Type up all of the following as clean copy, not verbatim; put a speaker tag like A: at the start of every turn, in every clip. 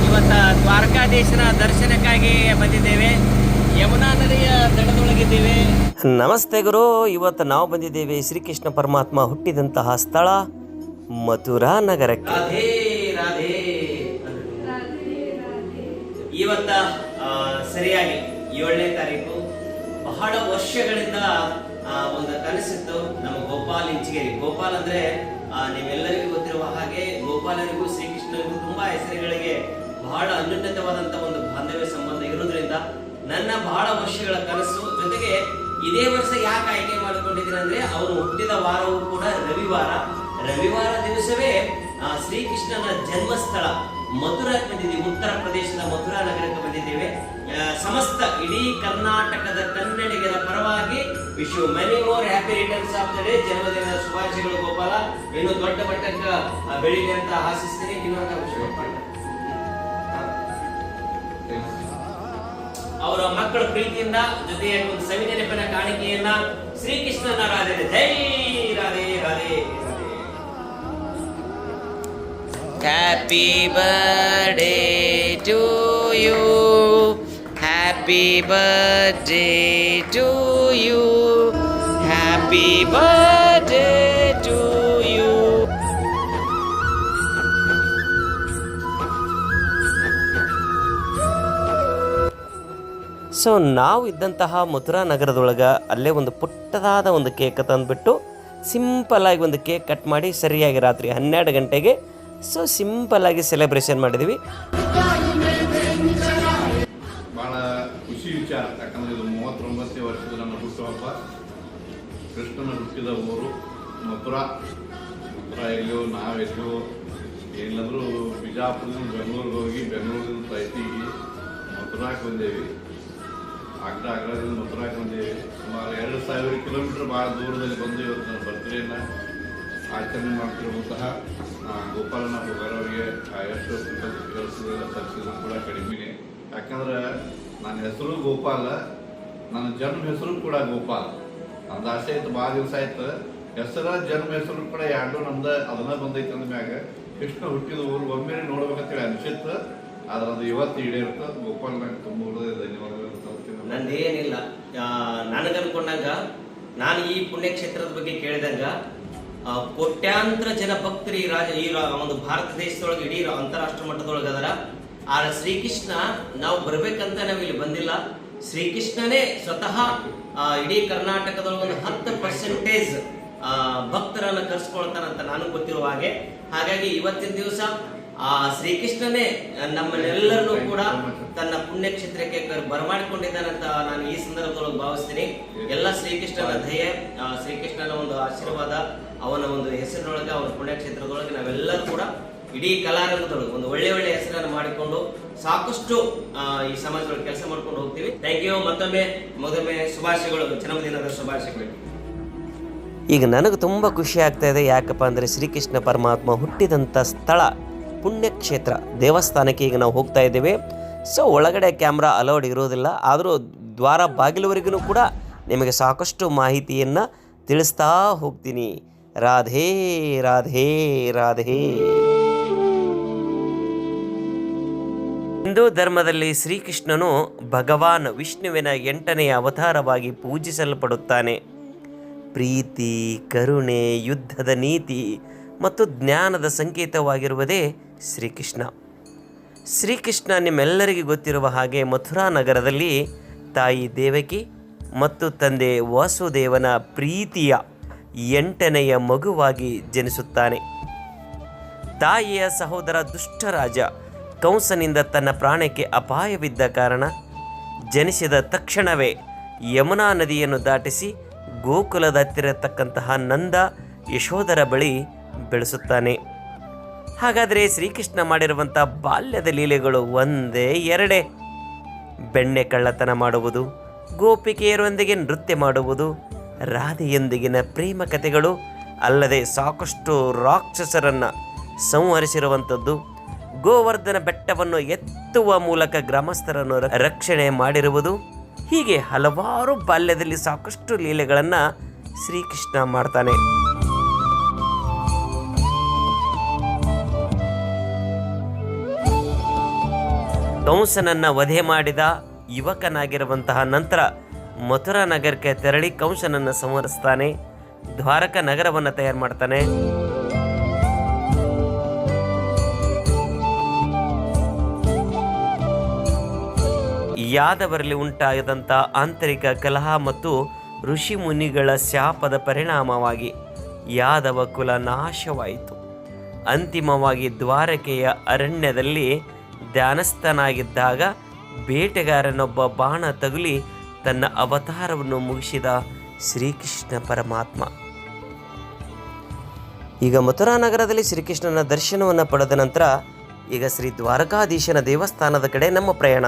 A: ಇವತ್ತು ದ್ವಾರಕಾಧೀಶನ ದರ್ಶನಕ್ಕಾಗಿ ಬಂದಿದ್ದೇವೆ. ಯಮುನಾ ನದಿಯ ದಡದೊಳಗಿದ್ದೇವೆ.
B: ನಮಸ್ತೆ ಗುರು. ಇವತ್ತು ನಾವು ಬಂದಿದ್ದೇವೆ ಶ್ರೀಕೃಷ್ಣ ಪರಮಾತ್ಮ ಹುಟ್ಟಿದಂತಹ ಸ್ಥಳ ಮಥುರಾ ನಗರಕ್ಕೆ.
A: ರಾಧೇ ರಾಧೇ. ಇವತ್ತ ಸರಿಯಾಗಿ 7ನೇ ತಾರೀಕು ಬಹಳ ವರ್ಷಗಳಿಂದ ಒಂದು ಕನಸಿತ್ತು ನಮ್ಮ ಗೋಪಾಲ್ ಇಂಚಿಗೇರಿ. ಗೋಪಾಲ್ ಅಂದ್ರೆ ನೀವೆಲ್ಲರಿಗೂ ಗೊತ್ತಿರುವ ಹಾಗೆ ಗೋಪಾಲರಿಗೂ ಶ್ರೀಕೃಷ್ಣನಿಗೂ ತುಂಬಾ ಹೆಸರುಗಳಿಗೆ ಬಹಳ ಅನ್ಯೋನ್ಯತವಾದಂತ ಒಂದು ಬಾಂಧವ್ಯ ಸಂಬಂಧ ಇರುವುದರಿಂದ ನನ್ನ ಬಹಳ ವರ್ಷಗಳ ಕನಸು. ಜೊತೆಗೆ ಇದೇ ವರ್ಷ ಯಾಕೆ ಆಯ್ಕೆ ಮಾಡಿಕೊಂಡಿದ್ದೀನಿ ಅಂದ್ರೆ ಅವನು ಹುಟ್ಟಿದ ವಾರವೂ ಕೂಡ ರವಿವಾರ ದಿವಸವೇ ಶ್ರೀಕೃಷ್ಣನ ಜನ್ಮಸ್ಥಳ ಮಥುರಾಕ್ಕೆ ಬಂದಿದ್ದೀವಿ. ಉತ್ತರ ಪ್ರದೇಶದ ಮಥುರಾ ನಗರಕ್ಕೆ ಬಂದಿದ್ದೇವೆ. ಸಮಸ್ತ ಇಡೀ ಕರ್ನಾಟಕದ ಕನ್ನಡಿಗರ ಪರವಾಗಿ wish you many more happy returns of the day. ಜನ್ಮದಿನದ ಶುಭಾಶಯಗಳು ಗೋಪಾಲ. ಇನ್ನು ದೊಡ್ಡ ಮಟ್ಟಕ್ಕೆ ಬೆಳಿಗ್ಗೆ ಅಂತ ಆಶಿಸ್ತೀನಿ. ಇನ್ನೊಂದು ಅವರ ಮಕ್ಕಳ ಪ್ರೀತಿಯಿಂದ ಜೊತೆಗೆ ಒಂದು ಸವಿನ ನೆನಪಿನ ಕಾಣಿಕೆಯನ್ನ ಶ್ರೀಕೃಷ್ಣನ ರಾಧೆ. ಜೈ Radhe Radhe.
B: Happy birthday to you, happy birthday to you, happy birthday to you. So ನಾವು ಇದ್ದಂತಹ ಮಥುರಾ ನಗರದೊಳಗೆ ಅಲ್ಲೇ ಒಂದು ಪುಟ್ಟದಾದ ಒಂದು ಕೇಕ್ ತಂದುಬಿಟ್ಟು ಸಿಂಪಲ್ಲಾಗಿ ಒಂದು ಕೇಕ್ ಕಟ್ ಮಾಡಿ ಸರಿಯಾಗಿ ರಾತ್ರಿ 12 ಗಂಟೆಗೆ ಸೊ ಸಿಂಪಲ್ಲಾಗಿ ಸೆಲೆಬ್ರೇಷನ್ ಮಾಡಿದ್ವಿ.
C: ಭಾಳ ಖುಷಿ ವಿಚಾರ. ಯಾಕಂದರೆ ಇದು 39ನೇ ವರ್ಷದ ನನ್ನ ಹುಟ್ಟುಹಬ್ಬ. ಕೃಷ್ಣನ ಹುಟ್ಟಿದ ಊರು ಮಥುರಾ ಎಲ್ಲೋ ನಾವೆಲ್ಲೋ ಏನಾದರೂ ಬಿಜಾಪುರದಿಂದ ಬೆಂಗಳೂರಿಗೆ ಹೋಗಿ ಬೆಂಗಳೂರಿಂದ ತೈತಿಗೆ ಮಥುರಾಕ್ಕೆ ಬಂದೇವಿ. ಆಗ್ರಾದಿಂದ ಮಥುರಾಕ್ಕೆ ಬಂದೇವಿ. ಸುಮಾರು 2000 ಕಿಲೋಮೀಟರ್ ಭಾಳ ದೂರದಲ್ಲಿ ಬಂದು ಇವತ್ತು ನನ್ನ ಬರ್ತ್ಡೇನ ಆಚರಣೆ ಮಾಡ್ತಿರುವಂತಹ ಗೋಪಾಲನ ಅವರಿಗೆ ಎಷ್ಟು ಕೆಲಸದಿಂದ ತರಿಸಿದ್ರು ಕೂಡ ಕಡಿಮೆನೆ. ಯಾಕಂದ್ರೆ ನನ್ನ ಹೆಸರು ಗೋಪಾಲ, ನನ್ನ ಜನ್ಮ ಹೆಸರು ಕೂಡ ಗೋಪಾಲ. ನಮ್ದು ಆಸೆ ಆಯ್ತು, ಭಾಳ ದಿವಸ ಆಯ್ತು. ಜನ್ಮ ಹೆಸರು ಕೂಡ ಎರಡು ನಮ್ದು ಅದನ್ನ ಬಂದೈತೆ ಅಂದ ಮ್ಯಾಗ ಕೃಷ್ಣ ಹುಟ್ಟಿದ ಊರು ಒಮ್ಮೆ ನೋಡ್ಬೇಕಂತೇಳಿ ಅನ್ಸಿತ್ತು. ಆದ್ರೆ ಅದು ಇವತ್ತು ಈಡೇರುತ್ತೆ. ಗೋಪಾಲ್ ನಂಗೆ ತುಂಬ ಧನ್ಯವಾದಗಳು.
A: ನಂದೇನಿಲ್ಲ, ನನಗನ್ಕೊಂಡಂಗ ನಾನು ಈ ಪುಣ್ಯಕ್ಷೇತ್ರದ ಬಗ್ಗೆ ಕೇಳಿದಂಗ ಕೋಟ್ಯಾಂತರ ಜನ ಭಕ್ತರು ಈ ಒಂದು ಭಾರತ ದೇಶದೊಳಗೆ ಇಡೀ ಅಂತಾರಾಷ್ಟ್ರ ಮಟ್ಟದೊಳಗೆ ಅದರ. ಆದ್ರೆ ಶ್ರೀಕೃಷ್ಣ ನಾವು ಬರ್ಬೇಕಂತ ನಾವು ಇಲ್ಲಿ ಬಂದಿಲ್ಲ. ಶ್ರೀಕೃಷ್ಣನೇ ಸ್ವತಃ ಇಡೀ ಕರ್ನಾಟಕದೊಳಗೆ ಒಂದು 10% ಭಕ್ತರನ್ನ ಕರ್ಸ್ಕೊಳ್ತಾನಂತ ನನಗೆ ಗೊತ್ತಿರುವ ಹಾಗೆ. ಹಾಗಾಗಿ ಇವತ್ತಿನ ದಿವಸ ಶ್ರೀಕೃಷ್ಣನೇ ನಮ್ಮನ್ನೆಲ್ಲರನ್ನೂ ಕೂಡ ತನ್ನ ಪುಣ್ಯಕ್ಷೇತ್ರಕ್ಕೆ ಬರಮಾಡಿಕೊಂಡಿದ್ದಾನಂತ ನಾನು ಈ ಸಂದರ್ಭದೊಳಗೆ ಭಾವಿಸ್ತೀನಿ. ಎಲ್ಲ ಶ್ರೀಕೃಷ್ಣನ ದಯೆ, ಶ್ರೀಕೃಷ್ಣನ ಒಂದು ಆಶೀರ್ವಾದ, ಅವನ ಒಂದು ಹೆಸರಿನೊಳಗೆ, ಅವನ ಪುಣ್ಯಕ್ಷೇತ್ರದೊಳಗೆ ನಾವೆಲ್ಲರೂ ಕೂಡ ಇಡೀ ಕಲಾರಂಗದೊಳಗೆ ಒಂದು ಒಳ್ಳೆ ಹೆಸರನ್ನು ಮಾಡಿಕೊಂಡು ಸಾಕಷ್ಟು ಈ ಸಮಾಜದೊಳಗೆ ಕೆಲಸ ಮಾಡ್ಕೊಂಡು ಹೋಗ್ತೀವಿ. Thank you. ಮತ್ತೊಮ್ಮೆ ಶುಭಾಶಯಗಳು, ಜನ್ಮದಿನದ ಶುಭಾಶಯಗಳು.
B: ಈಗ ನನಗೆ ತುಂಬ ಖುಷಿ ಆಗ್ತಾ ಇದೆ. ಯಾಕಪ್ಪ ಅಂದರೆ ಶ್ರೀಕೃಷ್ಣ ಪರಮಾತ್ಮ ಹುಟ್ಟಿದಂಥ ಸ್ಥಳ ಪುಣ್ಯಕ್ಷೇತ್ರ ದೇವಸ್ಥಾನಕ್ಕೆ ಈಗ ನಾವು ಹೋಗ್ತಾ ಇದ್ದೇವೆ. ಸೊ ಒಳಗಡೆ ಕ್ಯಾಮ್ರಾ ಅಲೌಡ್ ಇರೋದಿಲ್ಲ, ಆದರೂ ದ್ವಾರ ಬಾಗಿಲವರೆಗೂ ಕೂಡ ನಿಮಗೆ ಸಾಕಷ್ಟು ಮಾಹಿತಿಯನ್ನು ತಿಳಿಸ್ತಾ ಹೋಗ್ತೀನಿ. ರಾಧೇ ರಾಧೇ ರಾಧೇ. ಹಿಂದೂ ಧರ್ಮದಲ್ಲಿ ಶ್ರೀಕೃಷ್ಣನು ಭಗವಾನ್ ವಿಷ್ಣುವಿನ 8ನೆಯ ಅವತಾರವಾಗಿ ಪೂಜಿಸಲ್ಪಡುತ್ತಾನೆ. ಪ್ರೀತಿ, ಕರುಣೆ, ಯುದ್ಧದ ನೀತಿ ಮತ್ತು ಜ್ಞಾನದ ಸಂಕೇತವಾಗಿರುವುದೇ ಶ್ರೀಕೃಷ್ಣ. ಶ್ರೀಕೃಷ್ಣ ನಿಮ್ಮೆಲ್ಲರಿಗೂ ಗೊತ್ತಿರುವ ಹಾಗೆ ಮಥುರಾ ನಗರದಲ್ಲಿ ತಾಯಿ ದೇವಕಿ ಮತ್ತು ತಂದೆ ವಾಸುದೇವನ ಪ್ರೀತಿಯ 8ನೆಯ ಮಗುವಾಗಿ ಜನಿಸುತ್ತಾನೆ. ತಾಯಿಯ ಸಹೋದರ ದುಷ್ಟರಾಜ ಕಂಸನಿಂದ ತನ್ನ ಪ್ರಾಣಕ್ಕೆ ಅಪಾಯವಿದ್ದ ಕಾರಣ ಜನಿಸಿದ ತಕ್ಷಣವೇ ಯಮುನಾ ನದಿಯನ್ನು ದಾಟಿಸಿ ಗೋಕುಲದ ಹತ್ತಿರತಕ್ಕಂತಹ ನಂದ ಯಶೋದರ ಬಳಿ ಬೆಳೆಸುತ್ತಾನೆ. ಹಾಗಾದರೆ ಶ್ರೀಕೃಷ್ಣ ಮಾಡಿರುವಂಥ ಬಾಲ್ಯದ ಲೀಲೆಗಳು ಒಂದೇ ಎರಡೇ. ಬೆಣ್ಣೆ ಕಳ್ಳತನ ಮಾಡುವುದು, ಗೋಪಿಕೆಯರೊಂದಿಗೆ ನೃತ್ಯ ಮಾಡುವುದು, ರಾಧೆಯೊಂದಿಗಿನ ಪ್ರೇಮ ಕಥೆಗಳು, ಅಲ್ಲದೆ ಸಾಕಷ್ಟು ರಾಕ್ಷಸರನ್ನು ಸಂಹರಿಸಿರುವಂಥದ್ದು, ಗೋವರ್ಧನ ಬೆಟ್ಟವನ್ನು ಎತ್ತುವ ಮೂಲಕ ಗ್ರಾಮಸ್ಥರನ್ನು ರಕ್ಷಣೆ ಮಾಡಿರುವುದು, ಹೀಗೆ ಹಲವಾರು ಬಾಲ್ಯದಲ್ಲಿ ಸಾಕಷ್ಟು ಲೀಲೆಗಳನ್ನು ಶ್ರೀಕೃಷ್ಣ ಮಾಡ್ತಾನೆ. ಕಂಸನನ್ನು ವಧೆ ಮಾಡಿದ ಯುವಕನಾಗಿರುವಂತಹ ನಂತರ ಮಥುರಾ ನಗರಕ್ಕೆ ತೆರಳಿ ಕಂಸನನ್ನು ಸಂಹರಿಸ್ತಾನೆ. ದ್ವಾರಕ ನಗರವನ್ನು ತಯಾರು ಮಾಡ್ತಾನೆ. ಯಾದವರಲ್ಲಿ ಉಂಟಾದಂಥ ಆಂತರಿಕ ಕಲಹ ಮತ್ತು ಋಷಿ ಮುನಿಗಳ ಶಾಪದ ಪರಿಣಾಮವಾಗಿ ಯಾದವ ಕುಲ ನಾಶವಾಯಿತು. ಅಂತಿಮವಾಗಿ ದ್ವಾರಕೆಯ ಅರಣ್ಯದಲ್ಲಿ ಧ್ಯಾನಸ್ಥನಾಗಿದ್ದಾಗ ಬೇಟೆಗಾರನೊಬ್ಬ ಬಾಣ ತಗುಲಿ ತನ್ನ ಅವತಾರವನ್ನು ಮುಗಿಸಿದ ಶ್ರೀಕೃಷ್ಣ ಪರಮಾತ್ಮ. ಈಗ ಮಥುರಾ ನಗರದಲ್ಲಿ ಶ್ರೀಕೃಷ್ಣನ ದರ್ಶನವನ್ನು ಪಡೆದ ನಂತರ ಈಗ ಶ್ರೀ ದ್ವಾರಕಾಧೀಶನ ದೇವಸ್ಥಾನದ ಕಡೆ ನಮ್ಮ ಪ್ರಯಾಣ.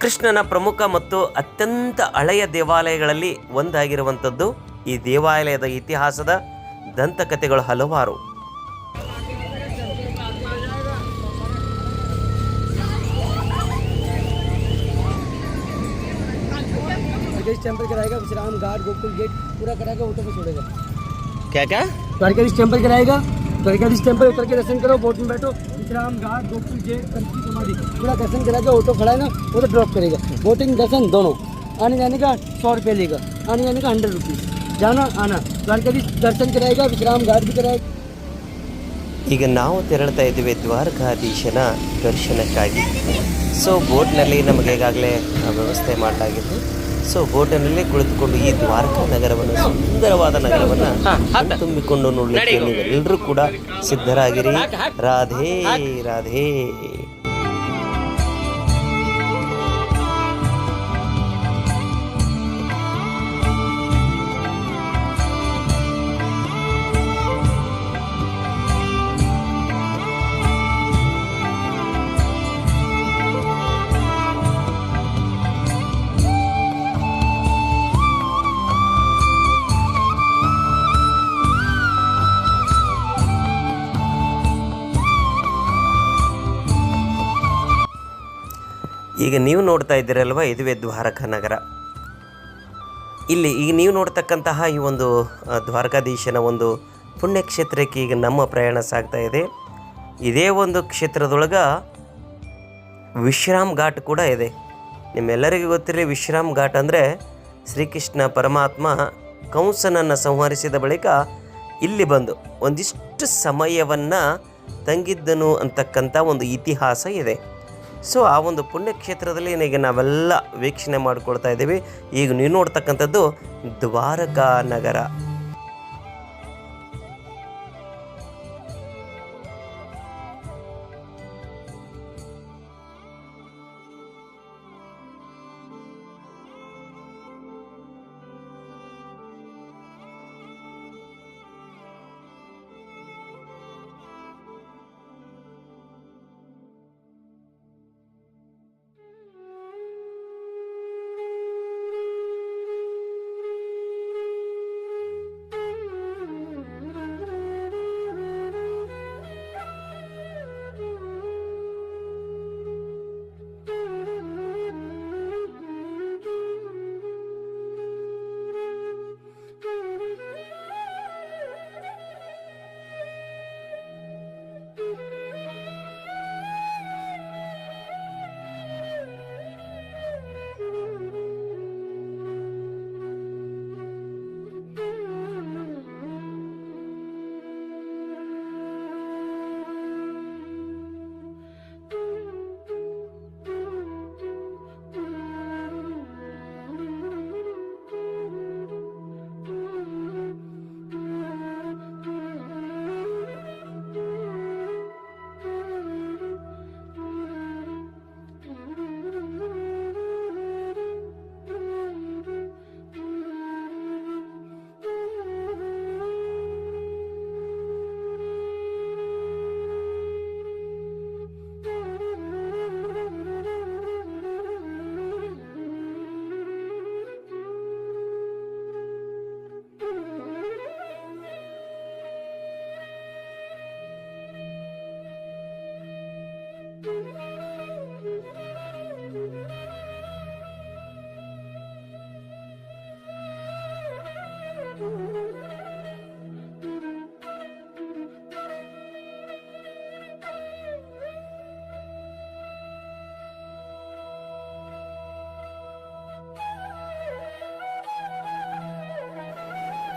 B: ಕೃಷ್ಣನ ಪ್ರಮುಖ ಮತ್ತು ಅತ್ಯಂತ ಹಳೆಯ ದೇವಾಲಯಗಳಲ್ಲಿ ಒಂದಾಗಿರುವಂಥದ್ದು ಈ ದೇವಾಲಯದ ಇತಿಹಾಸದ ದಂತಕಥೆಗಳು ಹಲವಾರು.
D: टेम्पल कराएगा, विश्राम घाट, गोकुल गेट पूरा कराएगा, ऑटो पे छोड़ेगा।
B: क्या क्या
D: द्वारकाधीश टेम्पल कराएगा, द्वारकाधीश टेम्पल उतर के दर्शन करो, बोट में बैठो, विश्राम घाट, गोकुल गेट, कंची समाधि पूरा दर्शन कराएगा, ऑटो खड़ा है ना वो तो ड्रॉप करेगा। बोटिंग दर्शन दोनों, आने जाने का 100 रुपये लेगा, आने जाने का 100 रुपीज़, जाना आना। द्वारकाधीश दर्शन कराएगा, विश्राम घाट भी कराएगा।
B: ಈಗ ನಾವು ತೆರಳ್ತಾ ಇದ್ದೀವಿ ದ್ವಾರಕಾಧೀಶನ ದರ್ಶನಕ್ಕಾಗಿ. ಸೊ ಬೋಟ್ನಲ್ಲಿ ನಮಗೆ ಈಗಾಗಲೇ ವ್ಯವಸ್ಥೆ ಮಾಡಲಾಗಿತ್ತು. ಸೊ ಬೋಟಿನಲ್ಲಿ ಕುಳಿತುಕೊಂಡು ಈ ದ್ವಾರಕಾ ನಗರವನ್ನು, ಸುಂದರವಾದ ನಗರವನ್ನು ತುಂಬಿಕೊಂಡು ನೋಡಲಿಕ್ಕೆ ನೀವೆಲ್ಲರೂ ಕೂಡ ಸಿದ್ಧರಾಗಿರಿ. ರಾಧೇ ರಾಧೇ. ಈಗ ನೀವು ನೋಡ್ತಾ ಇದ್ದೀರಲ್ವ, ಇದುವೇ ದ್ವಾರಕಾ ನಗರ. ಇಲ್ಲಿ ಈಗ ನೀವು ನೋಡ್ತಕ್ಕಂತಹ ಈ ಒಂದು ದ್ವಾರಕಾಧೀಶನ ಒಂದು ಪುಣ್ಯಕ್ಷೇತ್ರಕ್ಕೆ ಈಗ ನಮ್ಮ ಪ್ರಯಾಣ ಸಾಗ್ತಾ ಇದೆ. ಇದೇ ಒಂದು ಕ್ಷೇತ್ರದೊಳಗೆ ವಿಶ್ರಾಮ್ ಘಾಟ್ ಕೂಡ ಇದೆ. ನಿಮ್ಮೆಲ್ಲರಿಗೂ ಗೊತ್ತಿರಲಿ, ವಿಶ್ರಾಮ್ ಘಾಟ್ ಅಂದರೆ ಶ್ರೀಕೃಷ್ಣ ಪರಮಾತ್ಮ ಕಂಸನನ್ನು ಸಂಹರಿಸಿದ ಬಳಿಕ ಇಲ್ಲಿ ಬಂದು ಒಂದಿಷ್ಟು ಸಮಯವನ್ನು ತಂಗಿದ್ದನು ಅಂತಕ್ಕಂಥ ಒಂದು ಇತಿಹಾಸ ಇದೆ. ಸೊ ಆ ಒಂದು ಪುಣ್ಯಕ್ಷೇತ್ರದಲ್ಲಿ ಈಗ ನಾವೆಲ್ಲ ವೀಕ್ಷಣೆ ಮಾಡ್ಕೊಳ್ತಾ ಇದ್ದೀವಿ. ಈಗ ನೀವು ನೋಡ್ತಕ್ಕಂಥದ್ದು ದ್ವಾರಕಾ ನಗರ.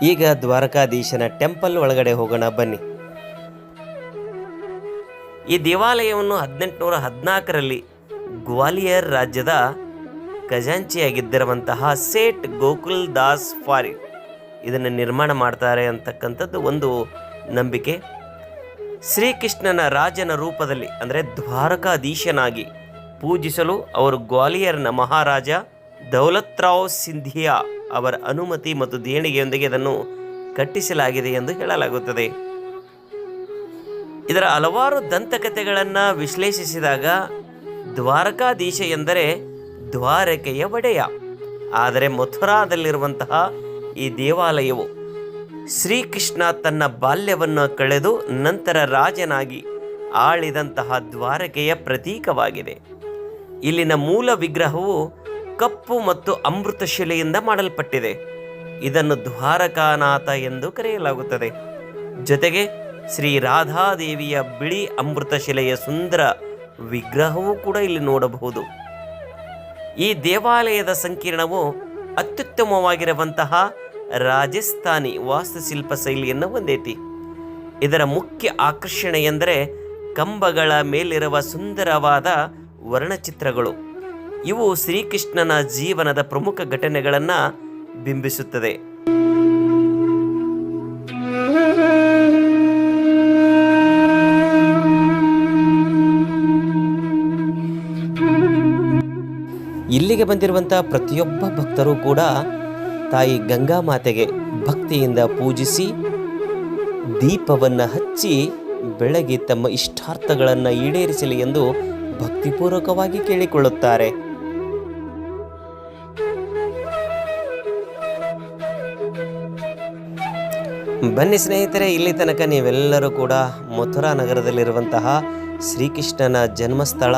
B: ಈಗ ದ್ವಾರಕಾಧೀಶನ ಟೆಂಪಲ್ ಒಳಗಡೆ ಹೋಗೋಣ ಬನ್ನಿ. ಈ ದೇವಾಲಯವನ್ನು 1814ರಲ್ಲಿ ಗ್ವಾಲಿಯರ್ ರಾಜ್ಯದ ಖಜಾಂಚಿಯಾಗಿದ್ದಿರುವಂತಹ ಸೇಠ್ ಗೋಕುಲ್ ದಾಸ್ ಫಾರಿ ಇದನ್ನು ನಿರ್ಮಾಣ ಮಾಡ್ತಾರೆ ಅಂತಕ್ಕಂಥದ್ದು ಒಂದು ನಂಬಿಕೆ. ಶ್ರೀಕೃಷ್ಣನ ರಾಜನ ರೂಪದಲ್ಲಿ ಅಂದರೆ ದ್ವಾರಕಾಧೀಶನಾಗಿ ಪೂಜಿಸಲು ಅವರು ಗ್ವಾಲಿಯರ್ನ ಮಹಾರಾಜ ದೌಲತ್ರಾವ್ ಸಿಂಧಿಯಾ ಅವರ ಅನುಮತಿ ಮತ್ತು ದೇಣಿಗೆಯೊಂದಿಗೆ ಇದನ್ನು ಕಟ್ಟಿಸಲಾಗಿದೆ ಎಂದು ಹೇಳಲಾಗುತ್ತದೆ. ಇದರ ಹಲವಾರು ದಂತಕಥೆಗಳನ್ನು ವಿಶ್ಲೇಷಿಸಿದಾಗ ದ್ವಾರಕಾಧೀಶ ಎಂದರೆ ದ್ವಾರಕೆಯ ಒಡೆಯ. ಆದರೆ ಮಥುರಾದಲ್ಲಿರುವಂತಹ ಈ ದೇವಾಲಯವು ಶ್ರೀಕೃಷ್ಣ ತನ್ನ ಬಾಲ್ಯವನ್ನು ಕಳೆದು ನಂತರ ರಾಜನಾಗಿ ಆಳಿದಂತಹ ದ್ವಾರಕೆಯ ಪ್ರತೀಕವಾಗಿದೆ. ಇಲ್ಲಿನ ಮೂಲ ವಿಗ್ರಹವು ಕಪ್ಪು ಮತ್ತು ಅಮೃತ ಶಿಲೆಯಿಂದ ಮಾಡಲ್ಪಟ್ಟಿದೆ. ಇದನ್ನು ದ್ವಾರಕಾನಾಥ ಎಂದು ಕರೆಯಲಾಗುತ್ತದೆ. ಜೊತೆಗೆ ಶ್ರೀ ರಾಧಾದೇವಿಯ ಬಿಳಿ ಅಮೃತ ಶಿಲೆಯ ಸುಂದರ ವಿಗ್ರಹವೂ ಕೂಡ ಇಲ್ಲಿ ನೋಡಬಹುದು. ಈ ದೇವಾಲಯದ ಸಂಕೀರ್ಣವು ಅತ್ಯುತ್ತಮವಾಗಿರುವಂತಹ ರಾಜಸ್ಥಾನಿ ವಾಸ್ತುಶಿಲ್ಪ ಶೈಲಿಯನ್ನು ಹೊಂದೈತಿ. ಇದರ ಮುಖ್ಯ ಆಕರ್ಷಣೆ ಎಂದರೆ ಕಂಬಗಳ ಮೇಲಿರುವ ಸುಂದರವಾದ ವರ್ಣಚಿತ್ರಗಳು. ಇವು ಶ್ರೀಕೃಷ್ಣನ ಜೀವನದ ಪ್ರಮುಖ ಘಟನೆಗಳನ್ನು ಬಿಂಬಿಸುತ್ತದೆ. ಇಲ್ಲಿಗೆ ಬಂದಿರುವಂಥ ಪ್ರತಿಯೊಬ್ಬ ಭಕ್ತರು ಕೂಡ ತಾಯಿ ಗಂಗಾ ಮಾತೆಗೆ ಭಕ್ತಿಯಿಂದ ಪೂಜಿಸಿ ದೀಪವನ್ನು ಹಚ್ಚಿ ಬೆಳಗ್ಗೆ ತಮ್ಮ ಇಷ್ಟಾರ್ಥಗಳನ್ನು ಈಡೇರಿಸಲಿ ಎಂದು ಭಕ್ತಿಪೂರ್ವಕವಾಗಿ ಕೇಳಿಕೊಳ್ಳುತ್ತಾರೆ. ಬನ್ನಿ ಸ್ನೇಹಿತರೆ, ಇಲ್ಲಿ ತನಕ ನೀವೆಲ್ಲರೂ ಕೂಡ ಮಥುರಾ ನಗರದಲ್ಲಿರುವಂತಹ ಶ್ರೀಕೃಷ್ಣನ ಜನ್ಮಸ್ಥಳ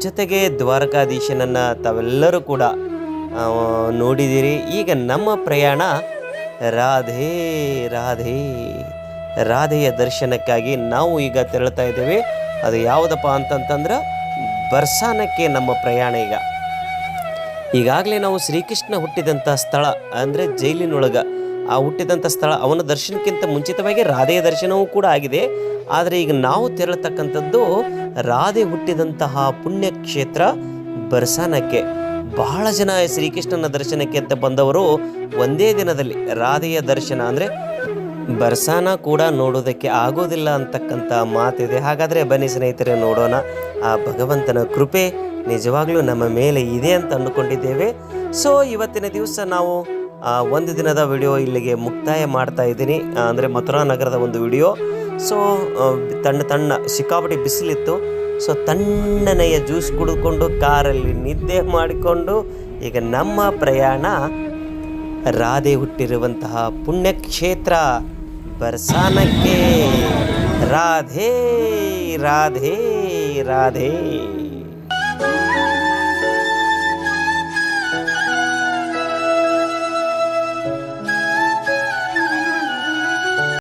B: ಜೊತೆಗೆ ದ್ವಾರಕಾಧೀಶನನ್ನು ತಾವೆಲ್ಲರೂ ಕೂಡ ನೋಡಿದ್ದೀರಿ. ಈಗ ನಮ್ಮ ಪ್ರಯಾಣ ರಾಧೆ ರಾಧೆ ರಾಧೆಯ ದರ್ಶನಕ್ಕಾಗಿ ನಾವು ಈಗ ತೆರಳುತ್ತಾ ಇದ್ದೇವೆ. ಅದು ಯಾವುದಪ್ಪ ಅಂತಂತಂದ್ರೆ ಬರ್ಸಾನಕ್ಕೆ ನಮ್ಮ ಪ್ರಯಾಣ. ಈಗಾಗಲೇ ನಾವು ಶ್ರೀಕೃಷ್ಣ ಹುಟ್ಟಿದಂಥ ಸ್ಥಳ ಅಂದರೆ ಜೈಲಿನೊಳಗೆ ಹುಟ್ಟಿದಂಥ ಸ್ಥಳ, ಅವನ ದರ್ಶನಕ್ಕಿಂತ ಮುಂಚಿತವಾಗಿ ರಾಧೆಯ ದರ್ಶನವೂ ಕೂಡ ಆಗಿದೆ. ಆದರೆ ಈಗ ನಾವು ತೆರಳತಕ್ಕಂಥದ್ದು ರಾಧೆ ಹುಟ್ಟಿದಂತಹ ಪುಣ್ಯಕ್ಷೇತ್ರ ಬರ್ಸಾನಕ್ಕೆ. ಬಹಳ ಜನ ಶ್ರೀಕೃಷ್ಣನ ದರ್ಶನಕ್ಕೆ ಅಂತ ಬಂದವರು ಒಂದೇ ದಿನದಲ್ಲಿ ರಾಧೆಯ ದರ್ಶನ ಅಂದರೆ ಬರ್ಸಾನ ಕೂಡ ನೋಡೋದಕ್ಕೆ ಆಗೋದಿಲ್ಲ ಅಂತಕ್ಕಂಥ ಮಾತಿದೆ. ಹಾಗಾದರೆ ಬನ್ನಿ ಸ್ನೇಹಿತರೆ, ನೋಡೋಣ. ಆ ಭಗವಂತನ ಕೃಪೆ ನಿಜವಾಗ್ಲೂ ನಮ್ಮ ಮೇಲೆ ಇದೆ ಅಂತ ಅಂದುಕೊಂಡಿದ್ದೇವೆ. ಸೊ ಇವತ್ತಿನ ದಿವಸ ನಾವು ಒಂದು ದಿನದ ವಿಡಿಯೋ ಇಲ್ಲಿಗೆ ಮುಕ್ತಾಯ ಮಾಡ್ತಾ ಇದ್ದೀನಿ. ಅಂದರೆ ಮಥುರಾ ನಗರದ ಒಂದು ವಿಡಿಯೋ. ಸೊ ತಣ್ಣ ಸಿಕ್ಕಾಪಟ್ಟಿ ಬಿಸಿಲಿತ್ತು. ಸೊ ತಣ್ಣನೆಯ ಜ್ಯೂಸ್ ಕುಡಿದುಕೊಂಡು ಕಾರಲ್ಲಿ ನಿದ್ದೆ ಮಾಡಿಕೊಂಡು ಈಗ ನಮ್ಮ ಪ್ರಯಾಣ ರಾಧೆ ಹುಟ್ಟಿರುವಂತಹ ಪುಣ್ಯಕ್ಷೇತ್ರ ಬರ್ಸಾನಕ್ಕೆ. ರಾಧೆ ರಾಧೆ ರಾಧೆ.